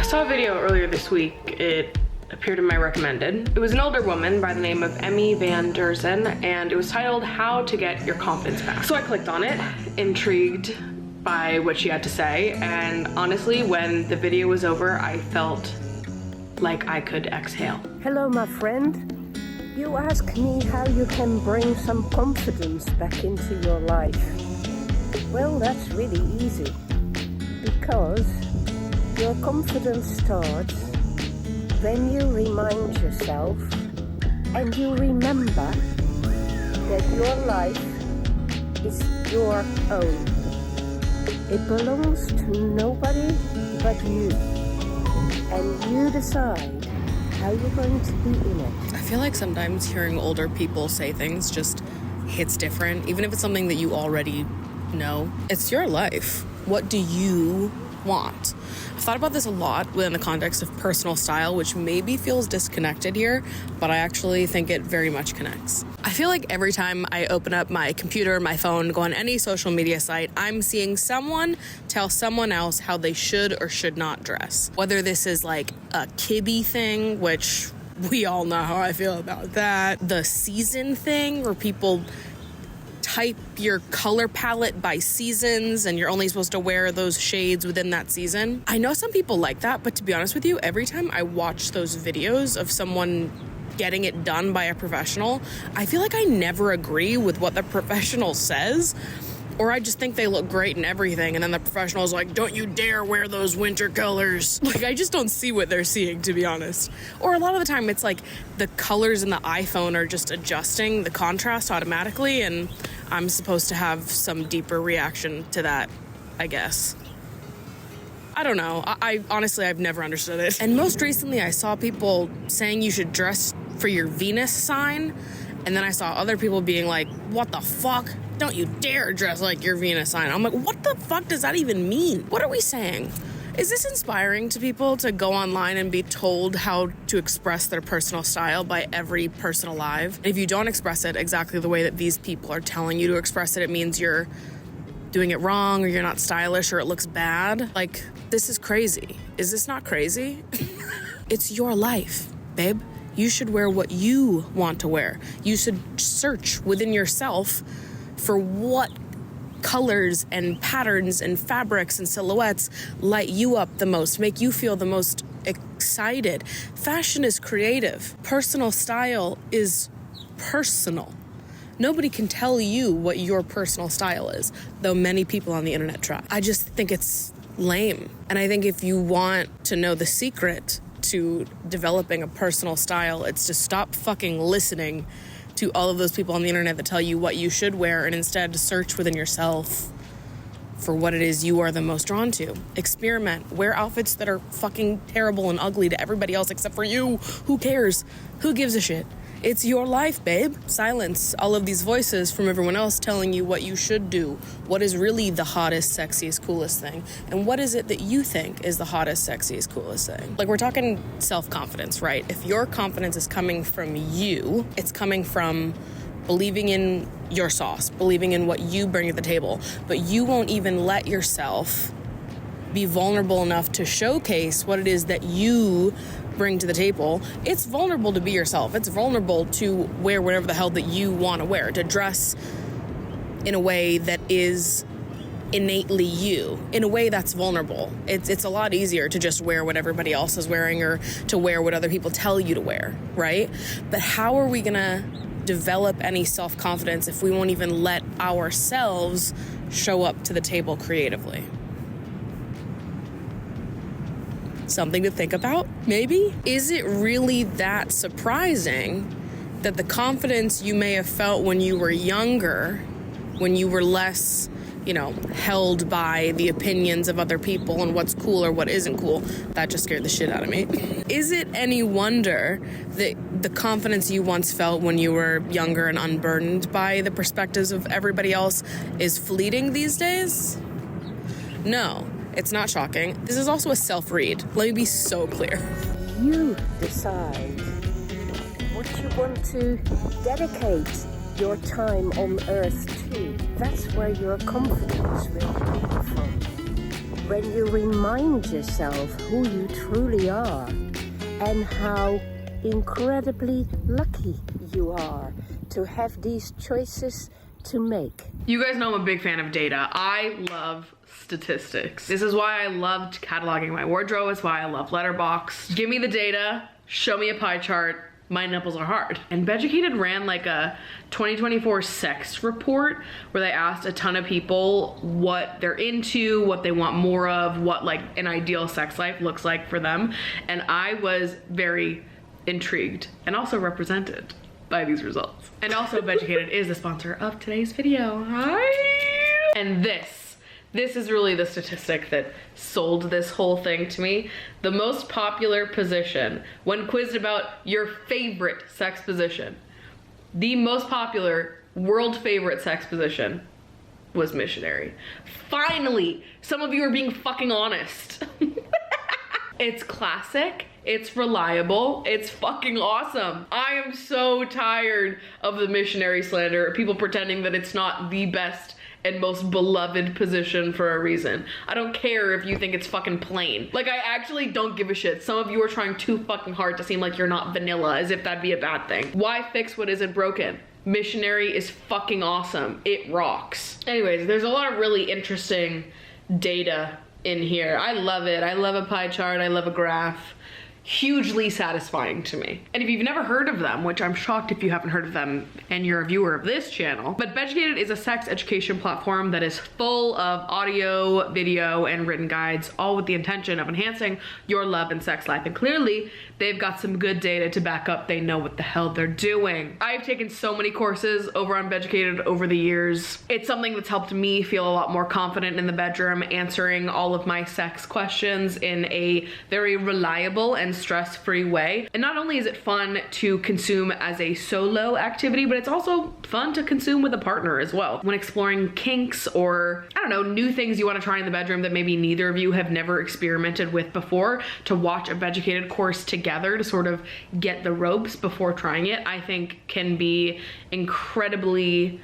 saw a video earlier this week. It appeared in my recommended. It was an older woman by the name of Emmy van Deurzen, and it was titled How to Get Your Confidence Back. So I clicked on it, intrigued by what she had to say, and honestly, when the video was over, I felt like I could exhale. Hello, my friend. You ask me how you can bring some confidence back into your life. Well, that's really easy, because your confidence starts when you remind yourself and you remember that your life is your own. It belongs to nobody but you, and you decide how you're going to be in it. I feel like sometimes hearing older people say things just hits different, even if it's something that you already know. It's your life. What do you want? I've thought about this a lot within the context of personal style, which maybe feels disconnected here, but I actually think it very much connects. I feel like every time I open up my computer, my phone, go on any social media site, I'm seeing someone tell someone else how they should or should not dress. Whether this is like a kibby thing, which we all know how I feel about that, the season thing where people type your color palette by seasons and you're only supposed to wear those shades within that season. I know some people like that, but to be honest with you, every time I watch those videos of someone getting it done by a professional, I feel like I never agree with what the professional says, or I just think they look great and everything, and then the professional is like, don't you dare wear those winter colors. Like, I just don't see what they're seeing, to be honest. Or a lot of the time it's like the colors in the iPhone are just adjusting the contrast automatically, and I'm supposed to have some deeper reaction to that, I guess. I don't know. I honestly, I've never understood it. And most recently, I saw people saying you should dress for your Venus sign, and then I saw other people being like, what the fuck? Don't you dare dress like your Venus sign. I'm like, what the fuck does that even mean? What are we saying? Is this inspiring to people to go online and be told how to express their personal style by every person alive? If you don't express it exactly the way that these people are telling you to express it, it means you're doing it wrong, or you're not stylish, or it looks bad. Like, this is crazy. Is this not crazy? It's your life, babe. You should wear what you want to wear. You should search within yourself for what colors and patterns and fabrics and silhouettes light you up the most, make you feel the most excited. Fashion is creative. Personal style is personal. Nobody can tell you what your personal style is, though many people on the internet try. I just think it's lame. And I think if you want to know the secret to developing a personal style, it's to stop fucking listening to all of those people on the internet that tell you what you should wear, and instead search within yourself for what it is you are the most drawn to. Experiment. Wear outfits that are fucking terrible and ugly to everybody else except for you. Who cares? Who gives a shit? It's your life, babe. Silence all of these voices from everyone else telling you what you should do. What is really the hottest, sexiest, coolest thing? And what is it that you think is the hottest, sexiest, coolest thing? Like, we're talking self-confidence, right? If your confidence is coming from you, it's coming from believing in your sauce, believing in what you bring to the table, but you won't even let yourself be vulnerable enough to showcase what it is that you bring to the table. It's vulnerable to be yourself. It's vulnerable to wear whatever the hell that you want to wear, to dress in a way that is innately you, in a way that's vulnerable. It's a lot easier to just wear what everybody else is wearing, or to wear what other people tell you to wear, right? But how are we gonna develop any self-confidence if we won't even let ourselves show up to the table creatively? Something to think about, maybe? Is it really that surprising that the confidence you may have felt when you were younger, when you were less, held by the opinions of other people and what's cool or what isn't cool, that just scared the shit out of me. Is it any wonder that the confidence you once felt when you were younger and unburdened by the perspectives of everybody else is fleeting these days? No. It's not shocking. This is also a self-read. Let me be so clear. You decide what you want to dedicate your time on Earth to. That's where your confidence will come from. when you remind yourself who you truly are and how incredibly lucky you are to have these choices to make. You guys know I'm a big fan of data. I love statistics. This is why I loved cataloging my wardrobe. It's why I love Letterboxd. Give me the data, show me a pie chart. My nipples are hard. And Beducated ran like a 2024 sex report where they asked a ton of people what they're into, what they want more of, what like an ideal sex life looks like for them. And I was very intrigued and also represented by these results. And also Beducated is the sponsor of today's video. Hi! And this is really the statistic that sold this whole thing to me. The most popular position when quizzed about your favorite sex position, the most popular world favorite sex position was missionary. Finally, some of you are being fucking honest. It's classic, it's reliable, it's fucking awesome. I am so tired of the missionary slander, people pretending that it's not the best and most beloved position for a reason. I don't care if you think it's fucking plain. Like, I actually don't give a shit. Some of you are trying too fucking hard to seem like you're not vanilla, as if that'd be a bad thing. Why fix what isn't broken? Missionary is fucking awesome. It rocks. Anyways, there's a lot of really interesting data in here. I love it. I love a pie chart. I love a graph. Hugely satisfying to me. And if you've never heard of them, which I'm shocked if you haven't heard of them and you're a viewer of this channel, but Beducated is a sex education platform that is full of audio, video, and written guides, all with the intention of enhancing your love and sex life. And clearly, they've got some good data to back up they know what the hell they're doing. I've taken so many courses over on Beducated over the years. It's something that's helped me feel a lot more confident in the bedroom, answering all of my sex questions in a very reliable and stress-free way. And not only is it fun to consume as a solo activity, but it's also fun to consume with a partner as well. When exploring kinks or, I don't know, new things you want to try in the bedroom that maybe neither of you have never experimented with before, to watch a Beducated course together to sort of get the ropes before trying it, I think can be incredibly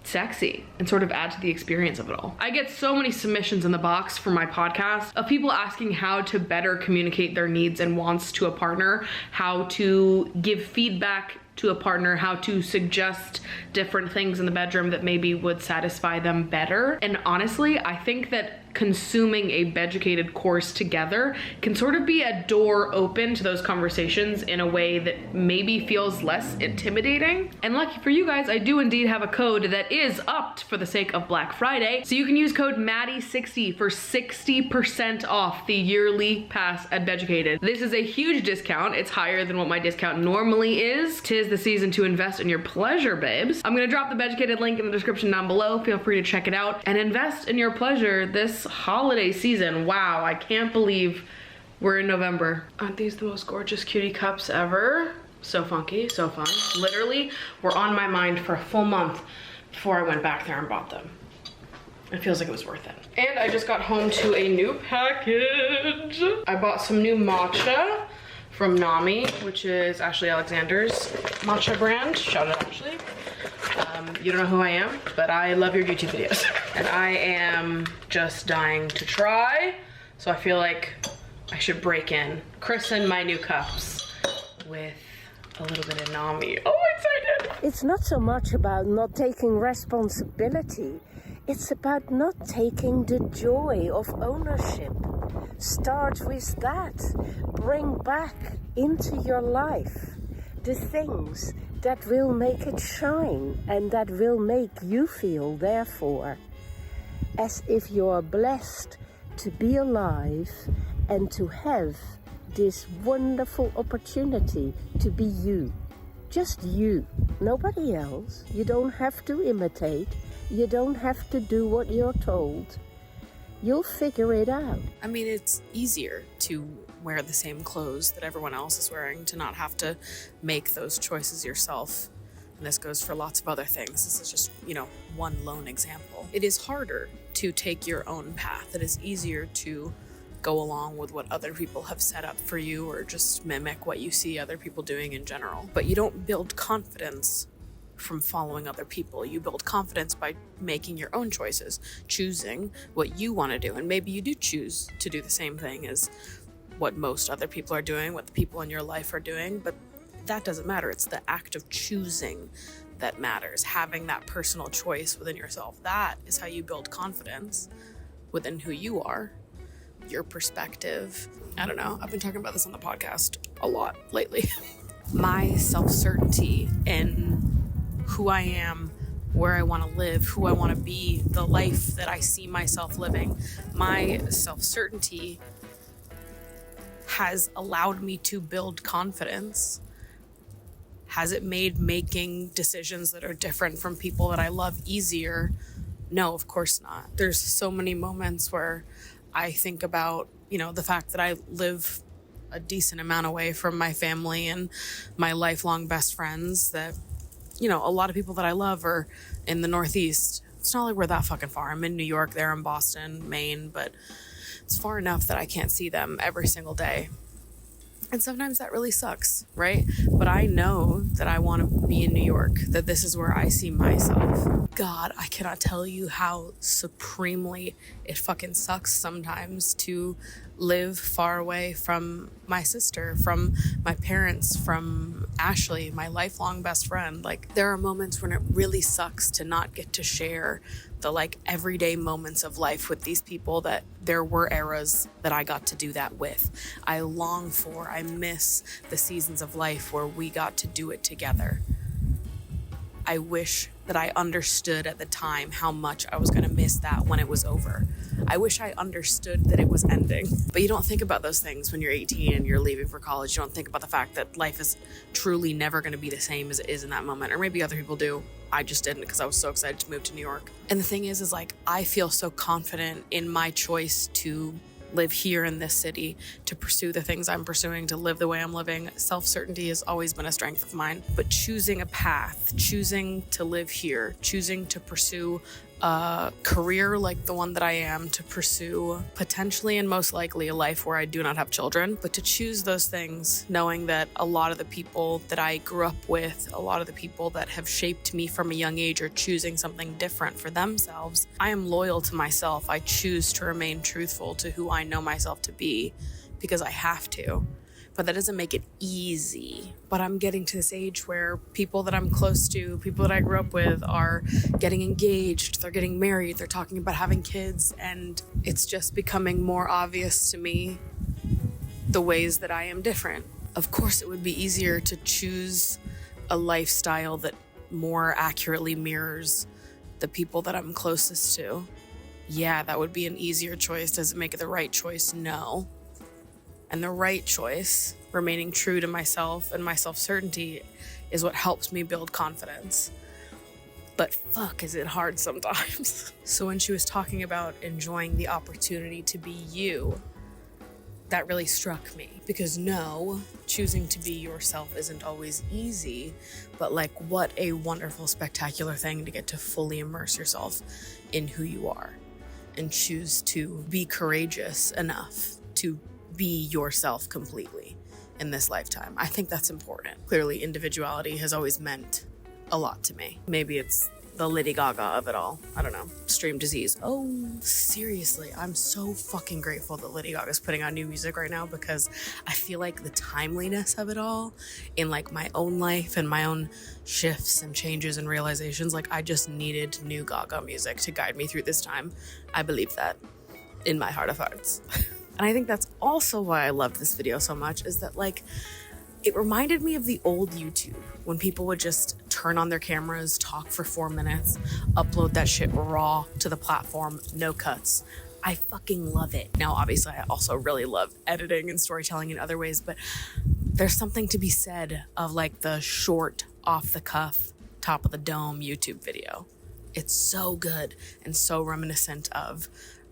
sexy and sort of add to the experience of it all. I get so many submissions in the box for my podcast of people asking how to better communicate their needs and wants to a partner, how to give feedback to a partner, how to suggest different things in the bedroom that maybe would satisfy them better. And honestly, I think that consuming a Beducated course together can sort of be a door open to those conversations in a way that maybe feels less intimidating. And lucky for you guys, I do indeed have a code that is upped for the sake of Black Friday. So you can use code Maddie60 for 60% off the yearly pass at Beducated. This is a huge discount. It's higher than what my discount normally is. 'Tis the season to invest in your pleasure, babes. I'm gonna drop the Beducated link in the description down below. Feel free to check it out and invest in your pleasure this holiday season. Wow, I can't believe we're in November. Aren't these the most gorgeous cutie cups ever? So funky, so fun. Literally, were on my mind for a full month before I went back there and bought them. It feels like it was worth it. And I just got home to a new package. I bought some new matcha from Nami, which is Ashley Alexander's matcha brand. Shout out, Ashley. You don't know who I am, but I love your YouTube videos. And I am just dying to try. So I feel like I should break in, christen my new cups with a little bit of Nami. Oh, I'm excited. It's not so much about not taking responsibility. It's about not taking the joy of ownership. Start with that. Bring back into your life the things that will make it shine and that will make you feel, therefore, as if you're blessed to be alive and to have this wonderful opportunity to be you. Just you, nobody else. You don't have to imitate. You don't have to do what you're told. You'll figure it out. I mean, it's easier to wear the same clothes that everyone else is wearing, to not have to make those choices yourself. And this goes for lots of other things. This is just, one lone example. It is harder to take your own path. It is easier to go along with what other people have set up for you or just mimic what you see other people doing in general. But you don't build confidence from following other people. You build confidence by making your own choices, choosing what you want to do. And maybe you do choose to do the same thing as what most other people are doing, what the people in your life are doing, but that doesn't matter. It's the act of choosing that matters. Having that personal choice within yourself. That is how you build confidence within who you are, your perspective. I don't know. I've been talking about this on the podcast a lot lately. My self-certainty in who I am, where I want to live, who I want to be, the life that I see myself living. My self-certainty has allowed me to build confidence. Has it made making decisions that are different from people that I love easier? No, of course not. There's so many moments where I think about, the fact that I live a decent amount away from my family and my lifelong best friends, that, a lot of people that I love are in the Northeast. It's not like we're that fucking far. I'm in New York, they're in Boston, Maine, but it's far enough that I can't see them every single day. And sometimes that really sucks, right? But I know that I want to be in New York, that this is where I see myself. God, I cannot tell you how supremely it fucking sucks sometimes to live far away from my sister, from my parents, from Ashley, my lifelong best friend. Like, there are moments when it really sucks to not get to share the everyday moments of life with these people that there were eras that I got to do that with. I miss the seasons of life where we got to do it together. I wish that I understood at the time how much I was going to miss that when it was over. I wish I understood that it was ending. But you don't think about those things when you're 18 and you're leaving for college. You don't think about the fact that life is truly never going to be the same as it is in that moment. Or maybe other people do. I just didn't, because I was so excited to move to New York. And the thing is I feel so confident in my choice to live here in this city, to pursue the things I'm pursuing, to live the way I'm living. Self-certainty has always been a strength of mine. But choosing a path, choosing to live here, choosing to pursue a career like the one that I am, to pursue potentially and most likely a life where I do not have children, but to choose those things knowing that a lot of the people that I grew up with, a lot of the people that have shaped me from a young age are choosing something different for themselves. I am loyal to myself. I choose to remain truthful to who I know myself to be because I have to. But that doesn't make it easy. But I'm getting to this age where people that I'm close to, people that I grew up with, are getting engaged, they're getting married, they're talking about having kids, and it's just becoming more obvious to me the ways that I am different. Of course, it would be easier to choose a lifestyle that more accurately mirrors the people that I'm closest to. Yeah, that would be an easier choice. Does it make it the right choice? No. And the right choice, remaining true to myself and my self-certainty, is what helps me build confidence. But fuck, is it hard sometimes. So when she was talking about enjoying the opportunity to be you, that really struck me. Because no, choosing to be yourself isn't always easy, but what a wonderful, spectacular thing to get to fully immerse yourself in who you are and choose to be courageous enough to be yourself completely in this lifetime. I think that's important. Clearly, individuality has always meant a lot to me. Maybe it's the Lady Gaga of it all. I don't know. Extreme disease. Oh, seriously, I'm so fucking grateful that Lady Gaga's putting out new music right now, because I feel like the timeliness of it all in my own life and my own shifts and changes and realizations, I just needed new Gaga music to guide me through this time. I believe that in my heart of hearts. And I think that's also why I loved this video so much, is that it reminded me of the old YouTube, when people would just turn on their cameras, talk for 4 minutes, upload that shit raw to the platform, no cuts. I fucking love it. Now, obviously, I also really love editing and storytelling in other ways, but there's something to be said of the short, off-the-cuff, top of the dome YouTube video. It's so good and so reminiscent of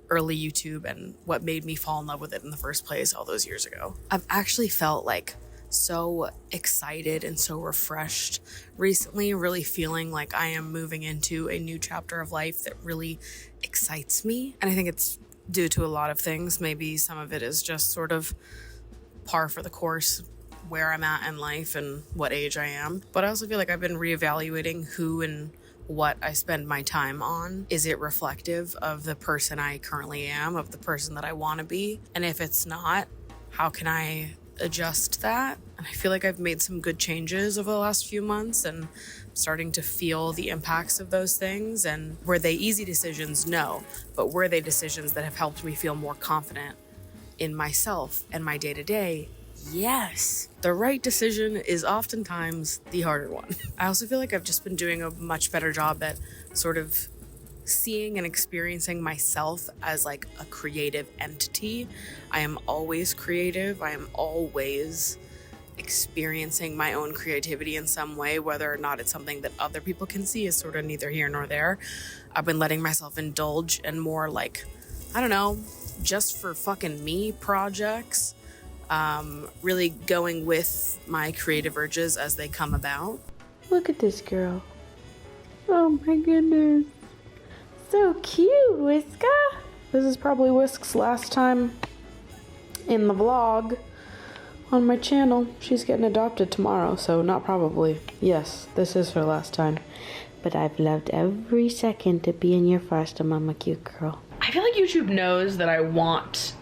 early YouTube and what made me fall in love with it in the first place all those years ago. I've actually felt so excited and so refreshed recently, really feeling like I am moving into a new chapter of life that really excites me. And I think it's due to a lot of things. Maybe some of it is just sort of par for the course where I'm at in life and what age I am. But I also feel like I've been reevaluating who and what I spend my time on. Is it reflective of the person I currently am, of the person that I want to be? And if it's not, how can I adjust that? And I feel like I've made some good changes over the last few months and I'm starting to feel the impacts of those things. And were they easy decisions? No. But were they decisions that have helped me feel more confident in myself and my day-to-day? Yes. The right decision is oftentimes the harder one. I also feel like I've just been doing a much better job at sort of seeing and experiencing myself as like a creative entity. I am always creative. I am always experiencing my own creativity in some way, whether or not it's something that other people can see is sort of neither here nor there. I've been letting myself indulge in more like, I don't know, just for fucking me projects. Really going with my creative urges as they come about. Look at this girl. Oh my goodness. So cute, Whiska. This is probably Whisk's last time in the vlog on my channel. She's getting adopted tomorrow, so not probably. Yes, this is her last time. But I've loved every second to be in your foster mama, cute girl. I feel like YouTube knows that I want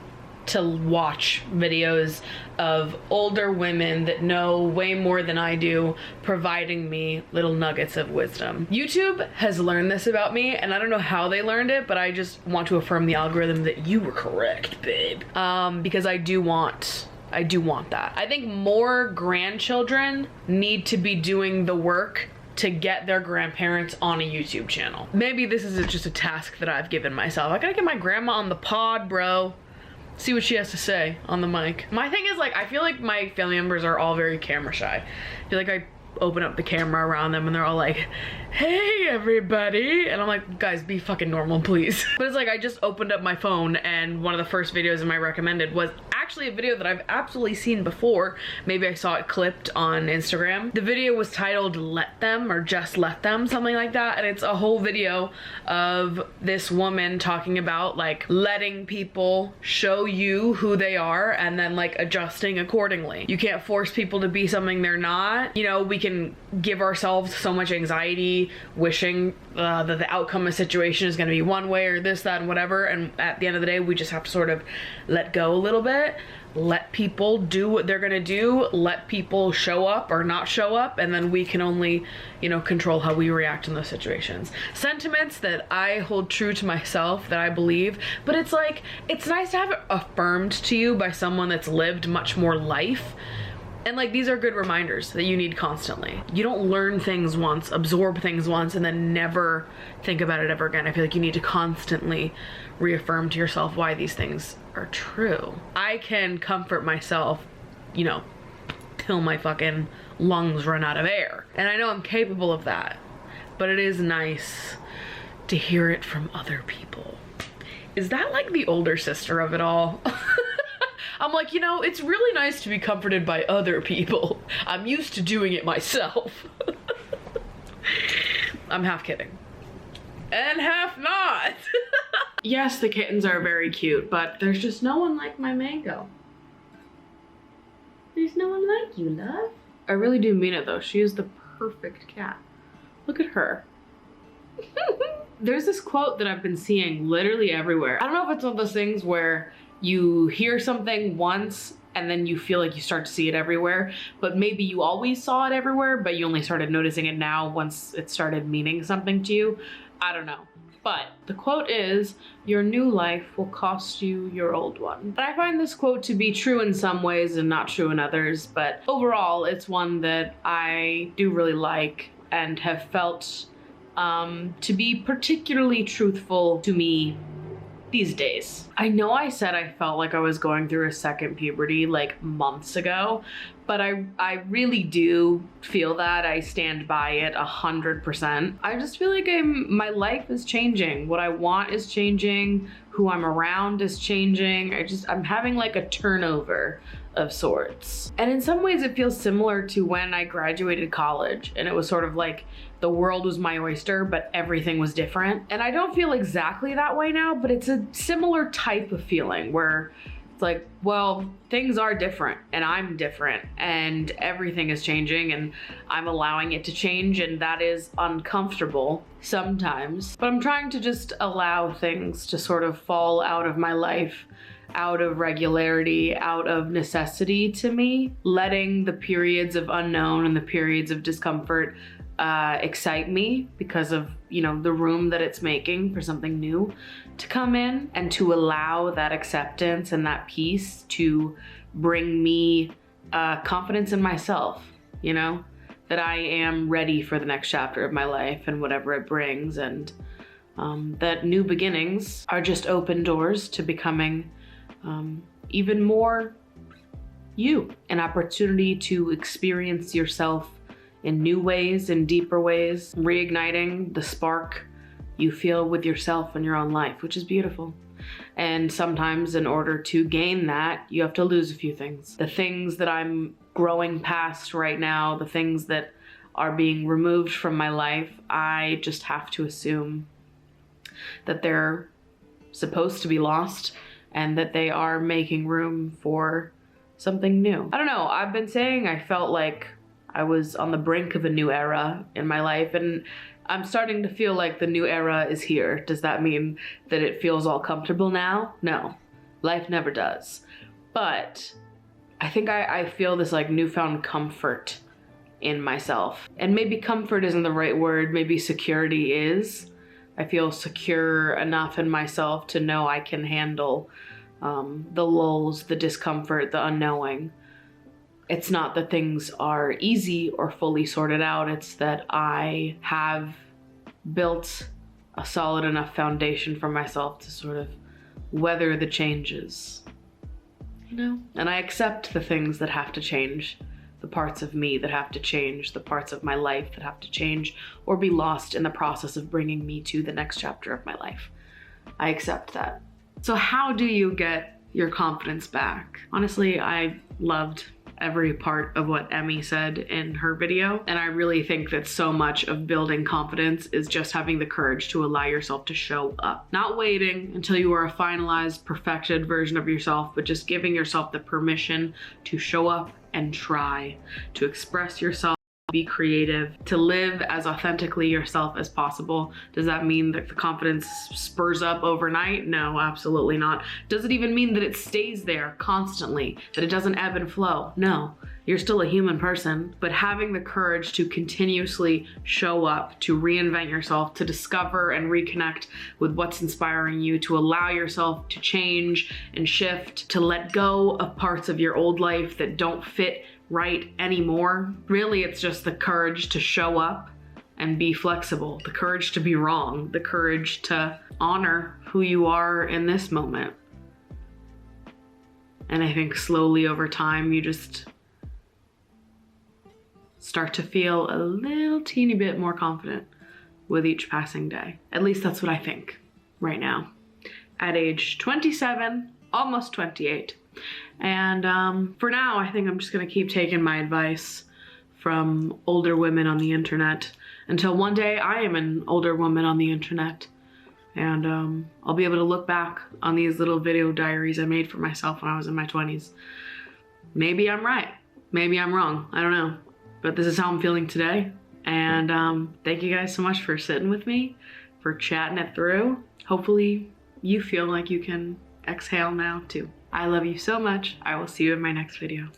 to watch videos of older women that know way more than I do, providing me little nuggets of wisdom. YouTube has learned this about me, and I don't know how they learned it, but I just want to affirm the algorithm that you were correct, babe. Because I do want that. I think more grandchildren need to be doing the work to get their grandparents on a YouTube channel. Maybe this is just a task that I've given myself. I gotta get my grandma on the pod, bro. See what she has to say on the mic. My thing is, like, I feel like my family members are all very camera shy. I feel like I open up the camera around them and they're all like, hey everybody, and I'm like, guys, be fucking normal, please. But it's like I just opened up my phone and one of the first videos in my recommended was actually a video that I've absolutely seen before. Maybe I saw it clipped on Instagram. The video was titled Let Them, or Just Let Them, something like that, and it's a whole video of this woman talking about like letting people show you who they are and then like adjusting accordingly. You can't force people to be something they're not. You know, we can give ourselves so much anxiety wishing that the outcome of a situation is going to be one way or this, that, and whatever, and at the end of the day we just have to sort of let go a little bit, let people do what they're going to do, let people show up or not show up, and then we can only, you know, control how we react in those situations. Sentiments that I hold true to myself, that I believe, but it's like, it's nice to have it affirmed to you by someone that's lived much more life. And like, these are good reminders that you need constantly. You don't learn things once, absorb things once, and then never think about it ever again. I feel like you need to constantly reaffirm to yourself why these things are true. I can comfort myself, you know, till my fucking lungs run out of air. And I know I'm capable of that, but it is nice to hear it from other people. Is that like the older sister of it all? I'm like, you know, it's really nice to be comforted by other people. I'm used to doing it myself. I'm half kidding. And half not. Yes, the kittens are very cute, but there's just no one like my mango. There's no one like you, love. I really do mean it though. She is the perfect cat. Look at her. There's this quote that I've been seeing literally everywhere. I don't know if it's one of those things where you hear something once and then you feel like you start to see it everywhere, but maybe you always saw it everywhere, but you only started noticing it now once it started meaning something to you. I don't know. But the quote is, your new life will cost you your old one. And I find this quote to be true in some ways and not true in others, but overall it's one that I do really like and have felt to be particularly truthful to me these days. I know I said I felt like I was going through a second puberty like months ago, but I really do feel that. I stand by it 100%. I just feel like my life is changing. What I want is changing. Who I'm around is changing. I'm having like a turnover of sorts. And in some ways it feels similar to when I graduated college and it was sort of like the world was my oyster, but everything was different. And I don't feel exactly that way now, but it's a similar type of feeling where It's like, well, things are different and I'm different and everything is changing and I'm allowing it to change, and that is uncomfortable sometimes. But I'm trying to just allow things to sort of fall out of my life, out of regularity, out of necessity to me, letting the periods of unknown and the periods of discomfort excite me because of, you know, the room that it's making for something new to come in, and to allow that acceptance and that peace to bring me confidence in myself, you know, that I am ready for the next chapter of my life and whatever it brings, and that new beginnings are just open doors to becoming even more you, an opportunity to experience yourself in new ways, in deeper ways, reigniting the spark you feel with yourself in your own life, which is beautiful. And sometimes in order to gain that, you have to lose a few things. The things that I'm growing past right now, the things that are being removed from my life, I just have to assume that they're supposed to be lost and that they are making room for something new. I don't know, I've been saying I felt like I was on the brink of a new era in my life, and I'm starting to feel like the new era is here. Does that mean that it feels all comfortable now? No, life never does. But I think I feel this like newfound comfort in myself. And maybe comfort isn't the right word, maybe security is. I feel secure enough in myself to know I can handle the lulls, the discomfort, the unknowing. It's not that things are easy or fully sorted out, it's that I have built a solid enough foundation for myself to sort of weather the changes, you know? And I accept the things that have to change, the parts of me that have to change, the parts of my life that have to change or be lost in the process of bringing me to the next chapter of my life. I accept that. So how do you get your confidence back? Honestly, I loved every part of what Emmy said in her video. And I really think that so much of building confidence is just having the courage to allow yourself to show up. Not waiting until you are a finalized, perfected version of yourself, but just giving yourself the permission to show up and try, to express yourself, be creative, to live as authentically yourself as possible. Does that mean that the confidence spurs up overnight? No, absolutely not. Does it even mean that it stays there constantly, that it doesn't ebb and flow? No, you're still a human person, but having the courage to continuously show up, to reinvent yourself, to discover and reconnect with what's inspiring you, to allow yourself to change and shift, to let go of parts of your old life that don't fit right anymore. Really, it's just the courage to show up and be flexible, the courage to be wrong, the courage to honor who you are in this moment. And I think slowly over time, you just start to feel a little teeny bit more confident with each passing day. At least that's what I think right now, at age 27, almost 28. And for now, I think I'm just gonna keep taking my advice from older women on the internet until one day I am an older woman on the internet. And I'll be able to look back on these little video diaries I made for myself when I was in my 20s. Maybe I'm right, maybe I'm wrong, I don't know. But this is how I'm feeling today. And thank you guys so much for sitting with me, for chatting it through. Hopefully you feel like you can exhale now too. I love you so much. I will see you in my next video.